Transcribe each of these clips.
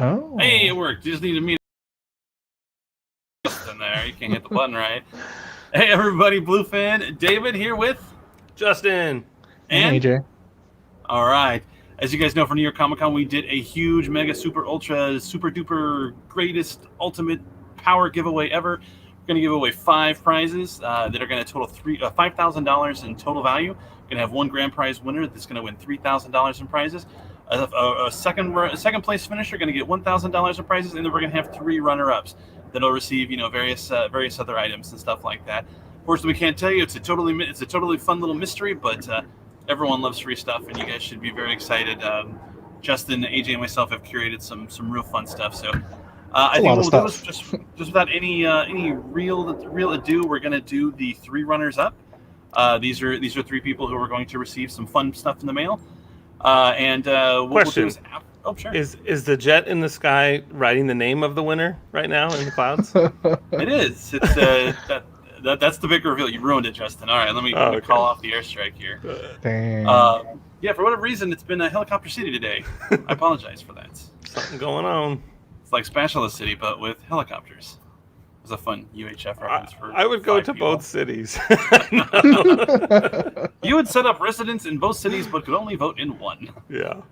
Oh. Hey, it worked. You just need to meet in there. You can't hit the button right. Hey, everybody, Bluefin. David here with Justin. And and AJ. all right. As you guys know, for New York Comic Con, we did a huge, mega, super, ultra, super duper, greatest, ultimate power giveaway ever. We're going to give away 5 prizes that are going to total $5,000 in total value. We're going to have one grand prize winner that's going to win $3,000 in prizes. A second place finisher going to get $1,000 in prizes, and then we're going to have 3 runner-ups that'll receive various other items and stuff like that. Of course, we can't tell you. It's a totally fun little mystery, but everyone loves free stuff, and you guys should be very excited. Justin, AJ, and myself have curated some real fun stuff. So I think what we'll do is just without any real ado, we're going to do the 3 runners up. These are 3 people who are going to receive some fun stuff in the mail. And what Question. we'll do is, oh sure, Is the jet in the sky writing the name of the winner right now in the clouds? it is. It's that's the big reveal. You ruined it, Justin. All right, let me call off the airstrike here. Dang. Yeah, for whatever reason, it's been a helicopter city today. I apologize for that. Something going on. It's like Spatula City, but with helicopters. It was a fun UHF reference for I would go 5 to people. both cities. You would set up residence in both cities, but could only vote in one. Yeah.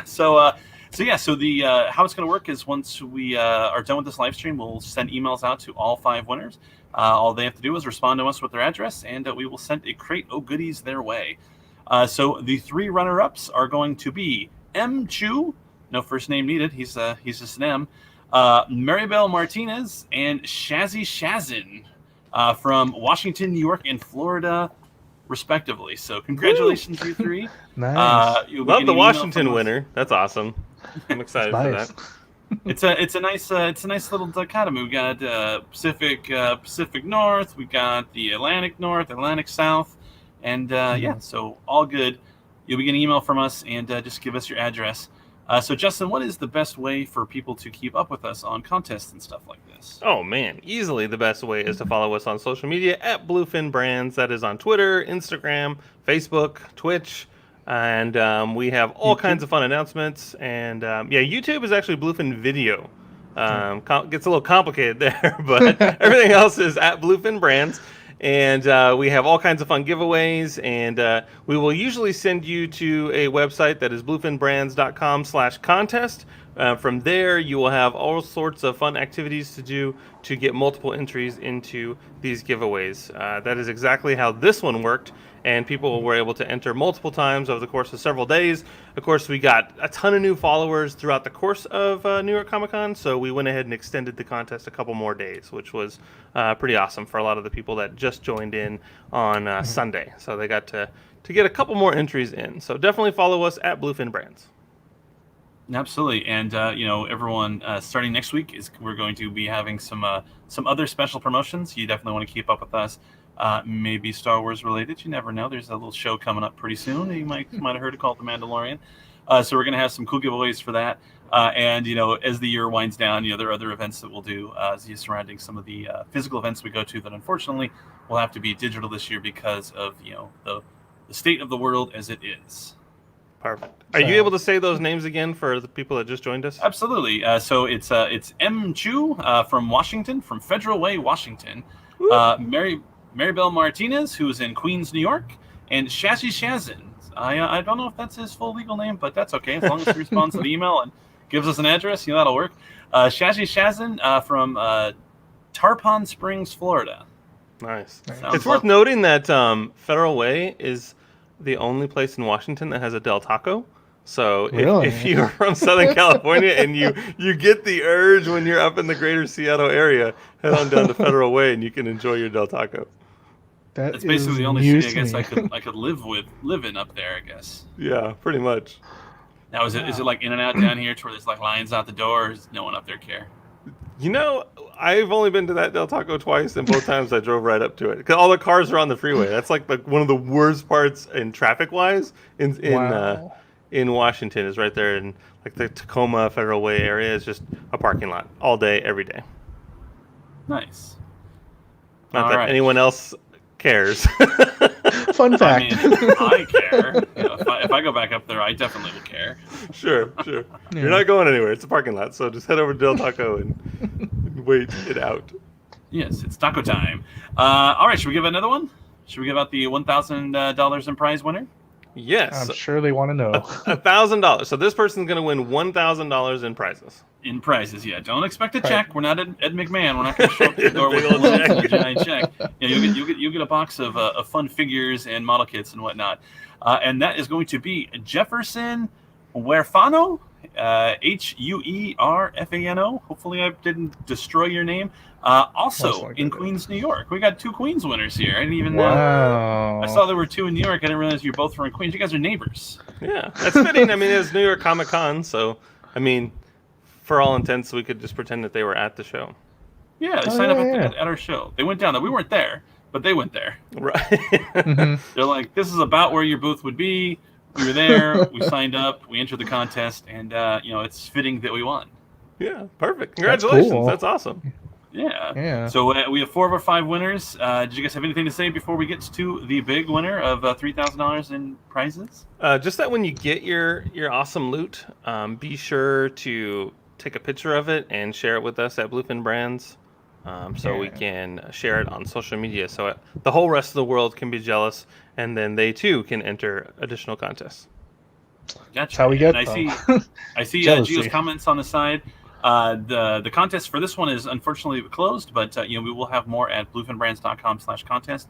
So the how it's going to work is once we are done with this live stream, we'll send emails out to all 5 winners. All they have to do is respond to us with their address, and we will send a crate of goodies their way. So the 3 runner-ups are going to be M. Chu, no first name needed. He's just an M. Maribel Martinez and Shazzy Shazin from Washington, New York, and Florida, respectively. So congratulations, you 3. Nice. Love the Washington winner. That's awesome. I'm excited for nice. that. It's a nice little dichotomy. We got Pacific North, we got the Atlantic North, Atlantic South, and so all good. You'll be getting an email from us, and just give us your address. So Justin, what is the best way for people to keep up with us on contests and stuff like this? Oh man, easily the best way is to follow us on social media at Bluefin Brands. That is on Twitter, Instagram, Facebook, Twitch. And we have all kinds of fun announcements. And YouTube is actually Bluefin Video. Gets a little complicated there, but everything else is at Bluefin Brands. And we have all kinds of fun giveaways. And we will usually send you to a website that is bluefinbrands.com/contest. From there, you will have all sorts of fun activities to do to get multiple entries into these giveaways. That is exactly how this one worked. And people were able to enter multiple times over the course of several days. Of course, we got a ton of new followers throughout the course of New York Comic Con, so we went ahead and extended the contest a couple more days, which was pretty awesome for a lot of the people that just joined in on Sunday. So they got to get a couple more entries in. So definitely follow us at Bluefin Brands. Absolutely, and everyone, starting next week we're going to be having some other special promotions. You definitely want to keep up with us. Maybe Star Wars related. You never know. There's a little show coming up pretty soon. You might have heard it called The Mandalorian. So we're going to have some cool giveaways for that. And as the year winds down, there are other events that we'll do surrounding some of the physical events we go to that unfortunately will have to be digital this year because of the state of the world as it is. Perfect. Are you able to say those names again for the people that just joined us? Absolutely. So it's M. Chu from Washington, from Federal Way, Washington. Maribel Martinez, who is in Queens, New York, and Shazzy Shazin. I don't know if that's his full legal name, but that's okay. As long as he responds to the email and gives us an address, that'll work. Shazzy Shazin from Tarpon Springs, Florida. Nice. It's worth noting that Federal Way is the only place in Washington that has a Del Taco. So if you're from Southern California and you get the urge when you're up in the greater Seattle area, head on down to Federal Way and you can enjoy your Del Taco. That's basically the only city I guess I could live in up there, I guess. Yeah, pretty much. Now is it like in and out down here to where there's like lines out the door, or does no one up there care? I've only been to that Del Taco twice, and both times I drove right up to it because all the cars are on the freeway. That's like one of the worst parts in traffic wise in Washington is right there in like the Tacoma Federal Way area. Is just a parking lot all day, every day. Nice. Not that anyone else cares. Fun I fact. mean, I care. If I go back up there, I definitely will care. Sure. Yeah. You're not going anywhere. It's a parking lot, so just head over to Del Taco and wait it out. Yes, it's taco time. All right, should we give another one? Should we give out the $1,000 in prize winner? Yes, I'm sure they want to know. $1,000. So this person's going to win $1,000 in prizes. In prizes, yeah. Don't expect a Right. check. We're not Ed McMahon. We're not going to show up to the door with Big old a giant check. Yeah, you'll get a box of fun figures and model kits and whatnot. And that is going to be Jefferson Huerfano, Huerfano. Hopefully, I didn't destroy your name. Most Also likely in did. Queens, New York. We got 2 Queens winners here. I didn't even know. Wow. I saw there were 2 in New York. I didn't realize you both were in Queens. You guys are neighbors. Yeah, that's fitting. I mean, it was New York Comic Con, so I mean, for all intents, we could just pretend that they were at the show. Yeah, they Oh, signed up yeah, at our show. They went down. We weren't there, but they went there. Right. Mhm. They're like, this is about where your booth would be. We were there. We signed up. We entered the contest, and it's fitting that we won. Yeah, perfect. Congratulations. cool. That's awesome. Yeah. Yeah. So we have 4 of our 5 winners. Did you guys have anything to say before we get to the big winner of $3,000 in prizes? Just that when you get your awesome loot, be sure to take a picture of it and share it with us at Bluefin Brands, so we Yeah. can share it on social media, so the whole rest of the world can be jealous, and then they too can enter additional contests. Gotcha. That's how we get And them. I see Jealousy. Gio's comments on the side. The contest for this one is unfortunately closed, but we will have more at bluefinbrands.com/contest.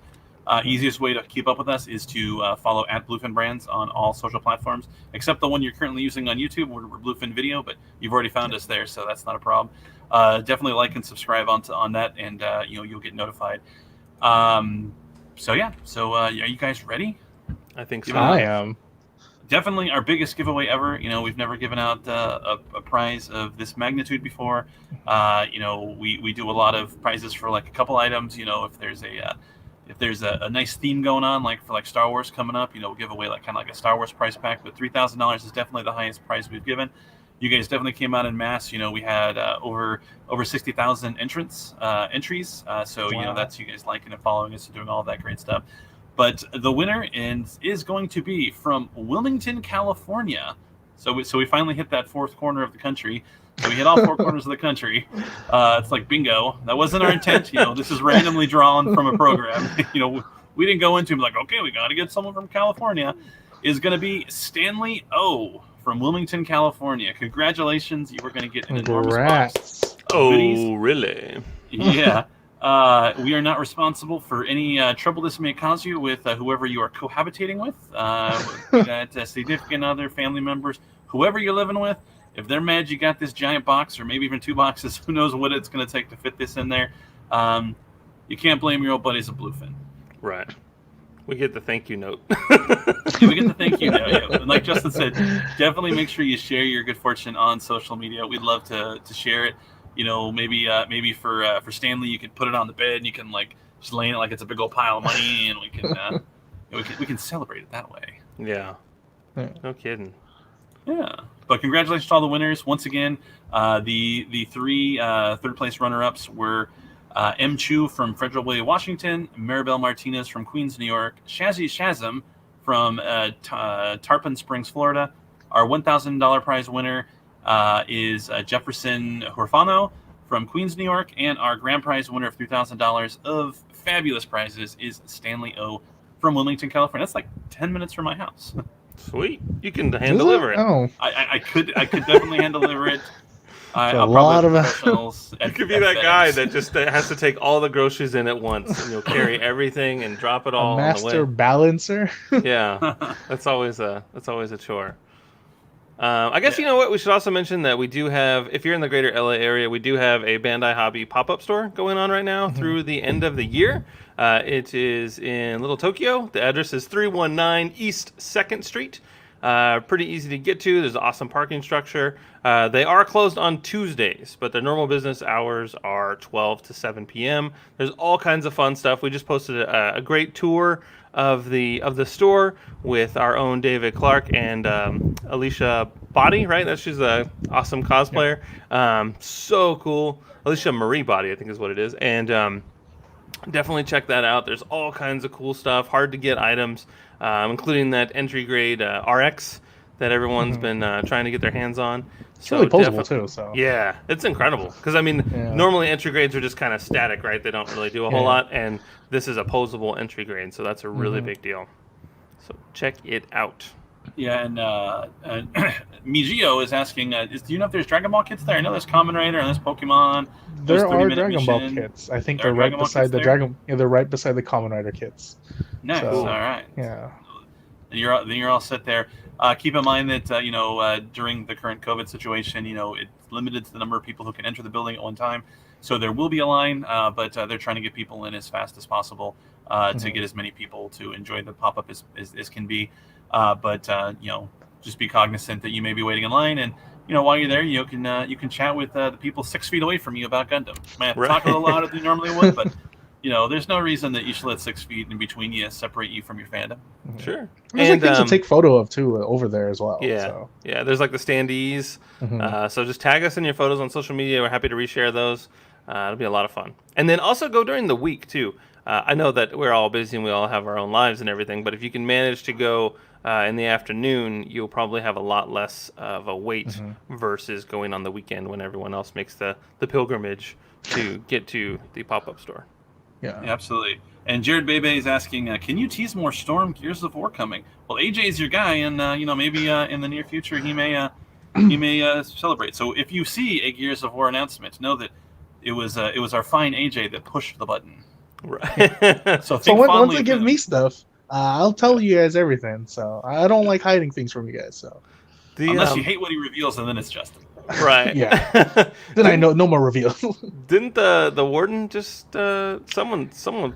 Easiest way to keep up with us is to follow at Bluefin Brands on all social platforms, except the one you're currently using on YouTube, we're Bluefin Video, but you've already found us there, so that's not a problem. Definitely like and subscribe on that, and you'll get notified. Are you guys ready? I think so. Yeah. I am. Definitely our biggest giveaway ever. We've never given out a prize of this magnitude before. We do a lot of prizes for like a couple items. If there's a nice theme going on, like for Star Wars coming up, we'll give away kind of like a Star Wars prize pack. But $3,000 is definitely the highest prize we've given. You guys definitely came out in mass. We had over 60,000 entries. So Wow. that's you guys liking and following us and doing all that great stuff. But the winner is going to be from Wilmington, California. So we finally hit that 4th corner of the country. So we hit all 4 corners of the country. It's like bingo. That wasn't our intent. This is randomly drawn from a program. We didn't go into like, okay, we got to get someone from California. Is going to be Stanley O from Wilmington, California. Congratulations. You were going to get an enormous box Congrats. of goodies. Oh, really? Yeah. We are not responsible for any trouble this may cause you with whoever you are cohabitating with. That significant other, family members, whoever you're living with. If they're mad you got this giant box or maybe even 2 boxes, who knows what it's going to take to fit this in there. You can't blame your old buddies at Bluefin. Right. We get the thank you note. Yeah, we get the thank you. Yeah. Like Justin said, definitely make sure you share your good fortune on social media. We'd love to share it. Maybe for Stanley, you could put it on the bed and you can just lay in it like it's a big old pile of money, and we can celebrate it that way. Yeah. Yeah. No kidding. Yeah. But congratulations to all the winners once again. The 3 third place runner-ups were M. Chu from Frederick, Washington, Maribel Martinez from Queens, New York, Shazzy Shazam from Tarpon Springs, Florida. Our $1,000 prize winner is Jefferson Huerfano from Queens, New York, and our grand prize winner of $3,000 of fabulous prizes is Stanley O from Wilmington, California. That's like 10 minutes from my house. Sweet. You can hand deliver it. Oh, I could definitely hand deliver it. a I'll lot probably of- have professionals. You could be that guy that just has to take all the groceries in at once, and you'll carry everything and drop it all a on master the way. balancer. Yeah, that's always a chore. I guess you know what? We should also mention that we do have, if you're in the greater LA area, we do have a Bandai Hobby pop-up store going on right now through the end of the year. It is in Little Tokyo. The address is 319 East 2nd Street. Pretty easy to get to. There's an awesome parking structure. They are closed on Tuesdays, but their normal business hours are 12 to 7 p.m. There's all kinds of fun stuff. We just posted a great tour of the store with our own David Clark and Alicia Body, right? She's a awesome cosplayer. So cool. Alicia Marie Body, I think is what it is. And definitely check that out. There's all kinds of cool stuff, hard to get items, including that entry grade RX that everyone's been trying to get their hands on. It's really posable too. So yeah, it's incredible. Because I mean, normally entry grades are just kind of static, right? They don't really do a whole lot, and this is a posable entry grade, so that's a really big deal. So check it out. Yeah, and Mijio is asking, do you know if there's Dragon Ball kits there? I know there's Kamen Rider and there's Pokemon. There are 30-minute Dragon Ball mission. kits. I think There they're are right Dragon Ball beside kits the there? Dragon. Yeah, they're right beside the Kamen Rider kits. Nice. So, All right. Yeah. Then you're all set there. Keep in mind that during the current COVID situation, it's limited to the number of people who can enter the building at one time. So there will be a line, but they're trying to get people in as fast as possible to get as many people to enjoy the pop-up as can be. But just be cognizant that you may be waiting in line, and while you're there, you can chat with the people 6 feet away from you about Gundam. Might have to talk a little louder than you normally would, but there's no reason that you should let 6 feet in between you separate you from your fandom. Sure. There's like things to take photo of too over there as well. Yeah, so. yeah. There's like the standees. So just tag us in your photos on social media. We're happy to reshare those. It'll be a lot of fun. And then also go during the week too. I know that we're all busy and we all have our own lives and everything, but if you can manage to go in the afternoon, you'll probably have a lot less of a wait versus going on the weekend when everyone else makes the pilgrimage to get to the pop-up store. Yeah, absolutely. And Jared Bebe is asking, can you tease more Storm Gears of War coming? Well, AJ's your guy, and maybe in the near future he may celebrate. So if you see a Gears of War announcement, know that it was our fine AJ that pushed the button. Right. So once they give me stuff, I'll tell you guys everything. So I don't like hiding things from you guys. So unless you hate what he reveals, and then it's Justin. Right. Yeah. Then I know no more reveals. Didn't the warden just someone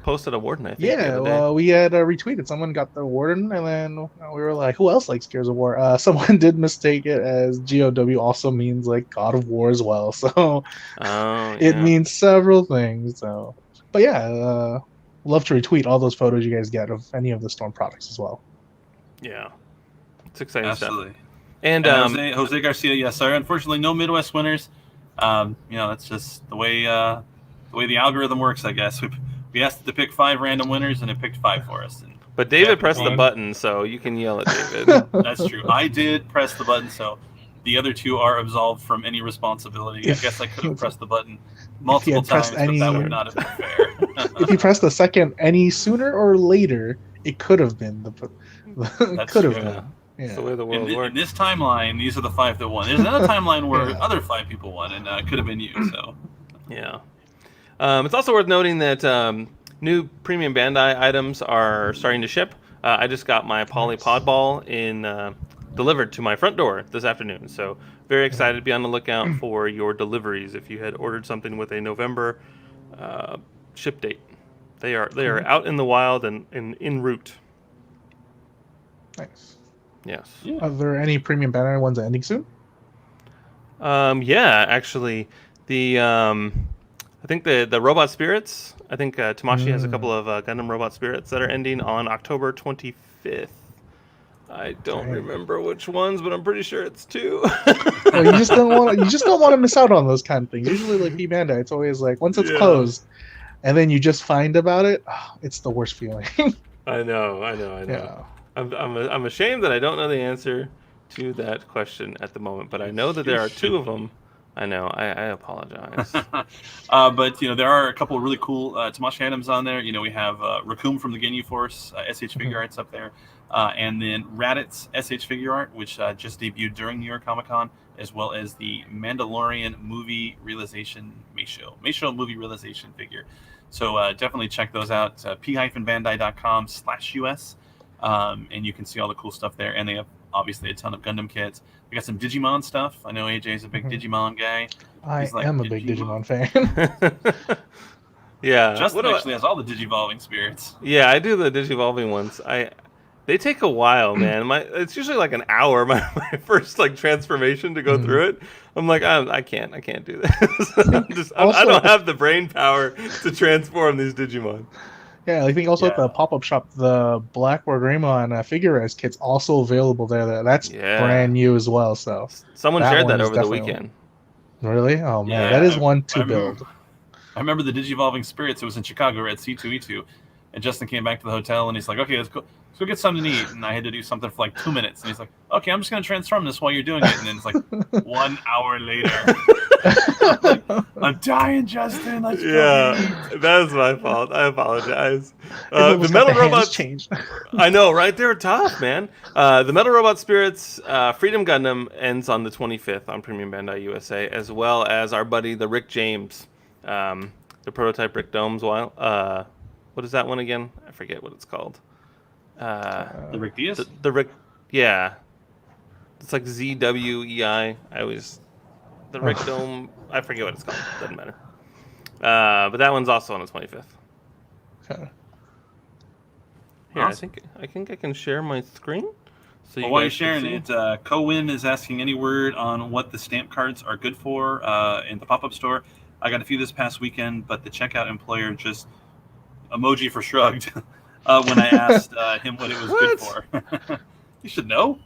posted a warden? I think. Yeah. Well, we had retweeted. Someone got the warden, and then we were like, "Who else likes Gears of War?" Someone did mistake it as GOW also means like God of War as well. So it means several things. So, but yeah, love to retweet all those photos you guys get of any of the Storm products as well. Yeah, it's exciting Absolutely. stuff. And Jose Garcia, yes, sorry. Unfortunately, no Midwest winners. That's just the way the algorithm works, I guess. We asked it to pick 5 random winners, and it picked 5 for us. But David pressed the button, so you can yell at David. That's true. I did press the button, so the other 2 are absolved from any responsibility. I guess I could have pressed the button multiple times, but that would not have been fair. If you pressed the second any sooner or later, it could have been That's could have true. been. Yeah. That's the way the world works. In this timeline, these are the 5 that won. There's another timeline where other 5 people won, and it could have been you. So, yeah. It's also worth noting that new premium Bandai items are starting to ship. I just got my Poly Pod Ball delivered to my front door this afternoon. So very excited to be on the lookout for your deliveries. If you had ordered something with a November ship date, they are out in the wild and en route. Nice. Yes. Yeah. Are there any premium Bandai ones ending soon? Yeah, actually, I think the Robot Spirits. I think Tamashi has a couple of Gundam Robot Spirits that are ending on October 25th. I don't remember which ones, but I'm pretty sure it's 2. Well, you just don't want to miss out on those kind of things. Usually, like Bandai, it's always like once it's closed, and then you just find about it. It's the worst feeling. I know. Yeah. I'm ashamed that I don't know the answer to that question at the moment, but I know that there are 2 of them. I know. I apologize. But there are a couple of really cool Tamashi items on there. We have Raccoon from the Ginyu Force SH figure arts up there, and then Raditz SH figure art, which just debuted during New York Comic Con, as well as the Mandalorian movie realization Meisho movie realization figure. So definitely check those out. p-bandai.com/US. And you can see all the cool stuff there. And they have obviously a ton of Gundam kits. We got some Digimon stuff. I know AJ's a big Digimon guy. I am a big Digimon fan. Yeah. Justin actually has all the Digivolving spirits. Yeah, I do the Digivolving ones. They take a while, man. It's usually like an hour. My first transformation to go through it. I'm like, I can't do this. I don't have the brain power to transform these Digimon. Yeah, I think also at the pop-up shop, the Blackboard Greymon figure-res kit's also available there. That's brand new as well. So someone shared that over the weekend. Really? Oh man, that is one to build. I remember the Digivolving Spirits. It was in Chicago. We're at C2E2, and Justin came back to the hotel, and he's like, "Okay, let's go get something to eat." And I had to do something for like 2 minutes, and he's like, "Okay, I'm just gonna transform this while you're doing it." And then it's like 1 hour later. I'm dying, Justin. Let's go. That is my fault. I apologize. The metal robots changed. I know, right? They're tough, man. The Metal Robot Spirits Freedom Gundam ends on the 25th on Premium Bandai USA, as well as our buddy the Rick James, the prototype Rick Domes. What is that one again? I forget what it's called. The Rick Diaz? The Rick, yeah. It's like ZWEI. The Rick Dome. I forget what it's called. Doesn't matter. But that one's also on the 25th. Okay. Here, awesome. I think I can share my screen. So while you're sharing it, Cohen is asking any word on what the stamp cards are good for in the pop-up store. I got a few this past weekend, but the checkout employer just emoji for shrugged when I asked him what it was good for. You should know.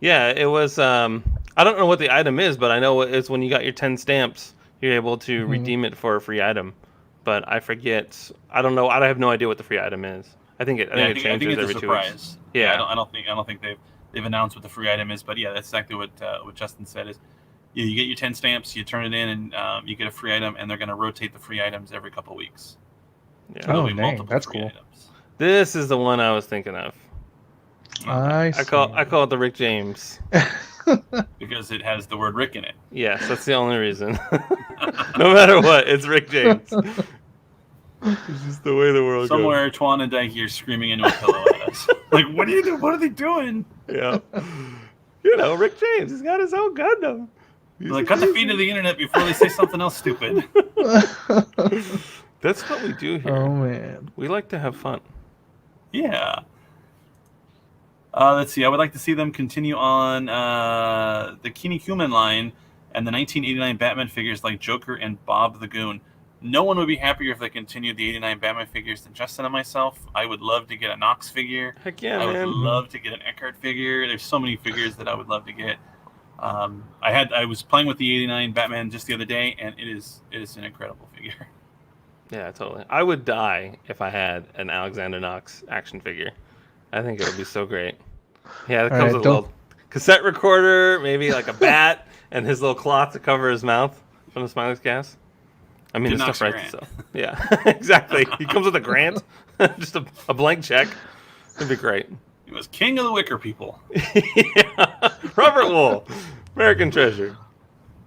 Yeah, it was. I don't know what the item is, but I know it's when you got your 10 stamps, you're able to redeem it for a free item. But I forget. I don't know. I have no idea what the free item is. I think it changes every 2 weeks. Yeah, I don't think they've announced what the free item is. But yeah, that's exactly what Justin said. Is you get your 10 stamps, you turn it in, and you get a free item, and they're going to rotate the free items every couple weeks. Yeah. Oh, dang, that's cool. Items. This is the one I was thinking of. I call it the Rick James. Because it has the word Rick in it. Yes, that's the only reason. No matter what, it's Rick James. It's just the way the world Somewhere, goes. Twan and Dyke are screaming into a pillow at us. Like, what are you doing? What are they doing? Yeah. You know, Rick James, he's got his own Gundam. Like, cut the feed to the internet before they say something else stupid. That's what we do here. Oh, man. We like to have fun. Yeah. Let's see. I would like to see them continue on the Kinnikuman line and the 1989 Batman figures like Joker and Bob the Goon. No one would be happier if they continued the 89 Batman figures than Justin and myself. I would love to get a Knox figure. Heck yeah, man. I man. would love to get an Eckhart figure. There's so many figures that I would love to get. I was playing with the 89 Batman just the other day, and it is an incredible figure. Yeah, totally. I would die if I had an Alexander Knox action figure. I think it would be so great. Yeah, it comes with a little cassette recorder, maybe like a bat, and his little cloth to cover his mouth from the Smiley's gas. I mean, the stuff writes itself. Yeah, exactly. He comes with a grant, just a blank check. It'd be great. He was king of the Wicker people. Yeah. Robert Wool, American treasure.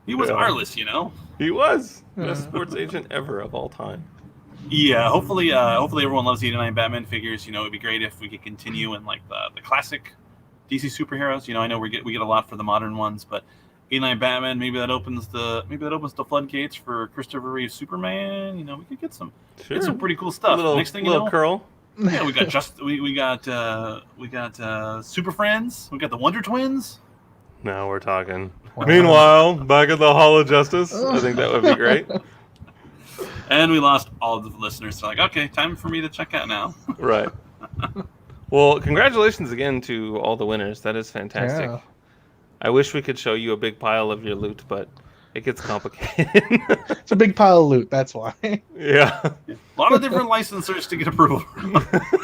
He was Arliss, you know. He was best sports agent ever of all time. Yeah, hopefully everyone loves the 89 Batman figures. You know, it'd be great if we could continue in like the classic DC superheroes. You know, I know we get a lot for the modern ones, but 89 Batman, maybe that opens the floodgates for Christopher Reeve Superman. You know, we could get some pretty cool stuff. Next thing you know, curl. Yeah, we got Super Friends. We got the Wonder Twins. Now we're talking. Wow. Meanwhile, back at the Hall of Justice, I think that would be great. And we lost all of the listeners. So like, okay, time for me to check out now. Right. Well, congratulations again to all the winners. That is fantastic. Yeah. I wish we could show you a big pile of your loot, but it gets complicated. It's a big pile of loot, that's why. Yeah. A lot of different licensors to get approval.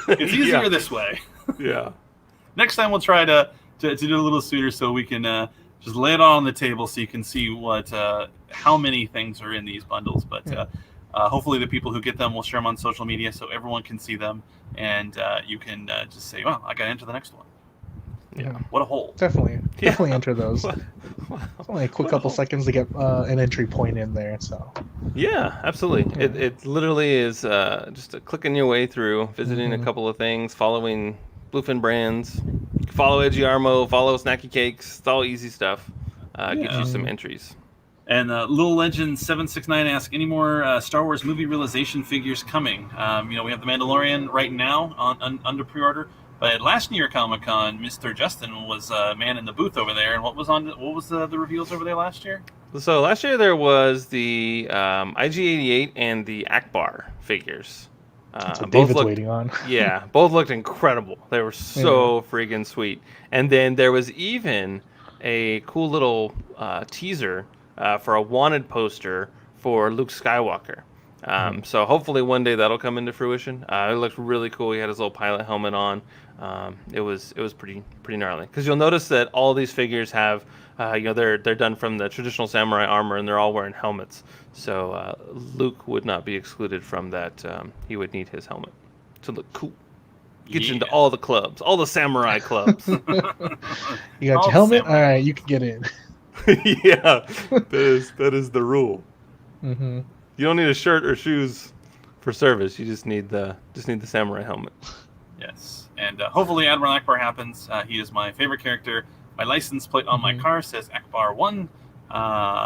It's easier this way. Yeah. Next time we'll try to do it a little sooner so we can just lay it all on the table so you can see how many things are in these bundles. But hopefully the people who get them will share them on social media so everyone can see them, and you can just say, well, I got to enter the next one. Yeah. What a hole. Definitely enter those. It's only a quick couple seconds to get an entry point in there. So. Yeah, absolutely. It literally is just clicking your way through, visiting a couple of things, following Bluefin Brands, follow Edgy Armo, follow Snacky Cakes. It's all easy stuff. Get you some entries. And Little Legend 769 asks, any more Star Wars movie realization figures coming? We have The Mandalorian right now under pre-order. But last New York Comic Con, Mr. Justin was man in the booth over there. And what was the reveals over there last year? So last year there was the IG-88 and the Akbar figures. That's what David's waiting on. Yeah, both looked incredible. They were so freaking sweet. And then there was even a cool little teaser for a wanted poster for Luke Skywalker. So hopefully one day that'll come into fruition. It looked really cool. He had his little pilot helmet on. It was pretty gnarly. Because you'll notice that all these figures have, they're done from the traditional samurai armor, and they're all wearing helmets. So Luke would not be excluded from that. He would need his helmet to look cool. Get you into all the clubs, all the samurai clubs. You got your helmet? All right, you can get in. Yeah, that is the rule. Mm-hmm. You don't need a shirt or shoes for service. You just need the samurai helmet. Yes, and hopefully Admiral Akbar happens. He is my favorite character. My license plate on my car says Akbar 1.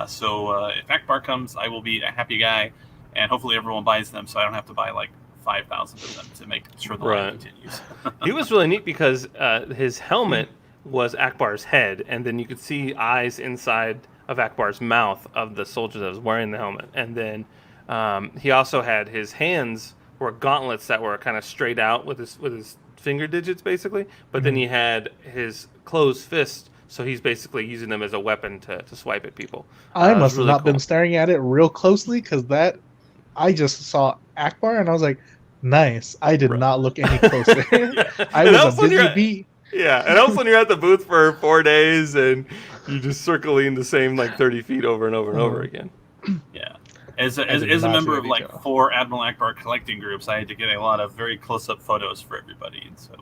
So if Akbar comes, I will be a happy guy, and hopefully everyone buys them, so I don't have to buy like 5,000 of them to make sure the line continues. He was really neat because his helmet was Akbar's head, and then you could see eyes inside of Akbar's mouth of the soldier that was wearing the helmet. And then he also had his hands were gauntlets that were kind of straight out with his finger digits, basically. But then he had his closed fist, so he's basically using them as a weapon to swipe at people. I must have not been staring at it real closely, because I just saw Akbar and I was like, nice. I did not look any closer. I was a busy bee. Yeah, and also when you're at the booth for 4 days and you're just circling the same like 30 feet over and over and over again. Yeah. As a member of like 4 Admiral Akbar collecting groups, I had to get a lot of very close-up photos for everybody. And so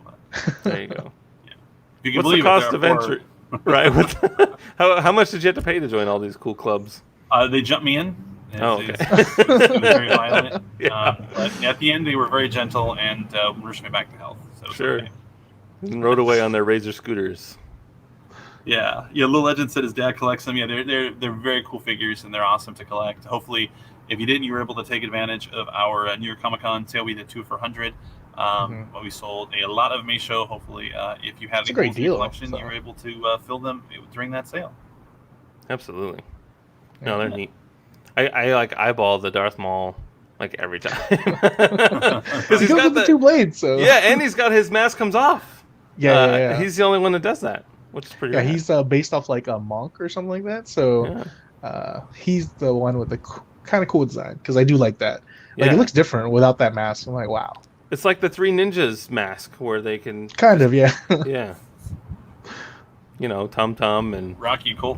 there you go. Yeah. If you can What's the cost of entry? Right. How much did you have to pay to join all these cool clubs? They jumped me in. Okay. It was very violent. But at the end, they were very gentle and nursed me back to health. So sure. Okay. And rode away on their Razor scooters. Yeah. Little Legend said his dad collects them. Yeah, they're very cool figures and they're awesome to collect. Hopefully, if you didn't, you were able to take advantage of our New York Comic Con sale. We did 2 for $100. We sold a lot of Meisho. Hopefully, if you had a great deal collection, you were able to fill them during that sale. Absolutely. No, they're neat. I like eyeball the Darth Maul like every time because he's got the 2 blades. So and he's got his mask comes off. Yeah. He's the only one that does that, which is pretty. Yeah, rad. He's based off like a monk or something like that. So he's the one with the kind of cool design, because I do like that. Like it looks different without that mask. I'm like, wow. It's like the 3 Ninjas mask where they can yeah. Yeah. Tum Tum and Rocky and Colt.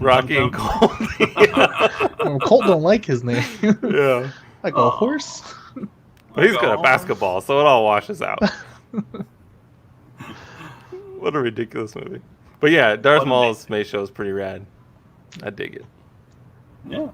Colt don't like his name. Yeah. Like a horse. But he's got a basketball, so it all washes out. What a ridiculous movie. But yeah, Darth Maul's Meisho is pretty rad. I dig it. Yeah.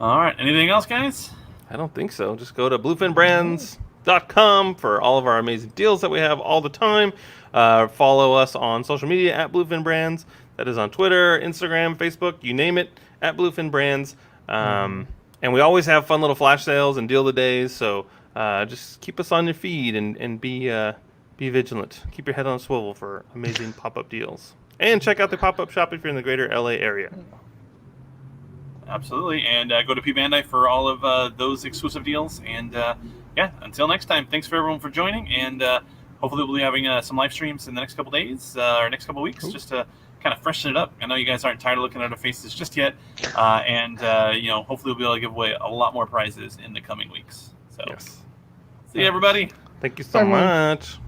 All right. Anything else, guys? I don't think so. Just go to bluefinbrands.com for all of our amazing deals that we have all the time. Follow us on social media at bluefinbrands. That is on Twitter, Instagram, Facebook, you name it, at bluefinbrands. And we always have fun little flash sales and deal of the days. So just keep us on your feed and be vigilant. Keep your head on a swivel for amazing pop-up deals. And check out the pop-up shop if you're in the greater LA area. Absolutely. And go to P Bandai for all of those exclusive deals. And until next time, thanks for everyone for joining. And hopefully we'll be having some live streams in the next couple days or next couple weeks, just to kind of freshen it up. I know you guys aren't tired of looking at our faces just yet. Hopefully we'll be able to give away a lot more prizes in the coming weeks. So see you, everybody. Thank you so much.